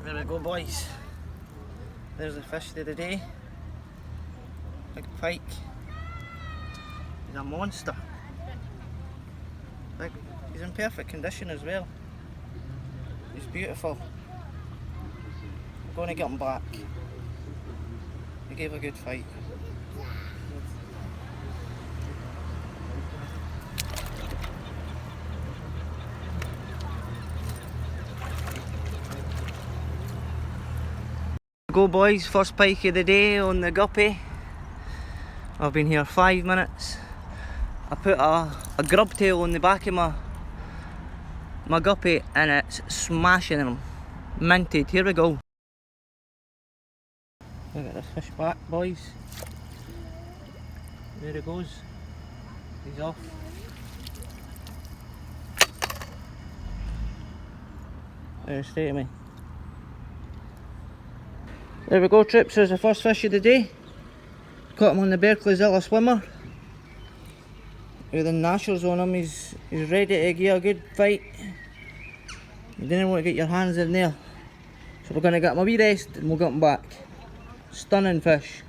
There we go, boys. There's the fish of the day. Big pike. He's a monster. He's in perfect condition as well. He's beautiful. I'm going to get him back. He gave a good fight. Go, boys, first pike of the day on the guppy. I've been here 5 minutes. I put a grub tail on the back of my guppy and it's smashing him. Minted. Here we go. Look at this fish back, boys. There he goes. He's off. There, stay to me. There we go, troops. There's the first fish of the day. Caught him on the Berkeleyzilla swimmer. With the gnashers on him, he's ready to give a good fight. You didn't want to get your hands in there. So we're going to get him a wee rest and we'll get him back. Stunning fish.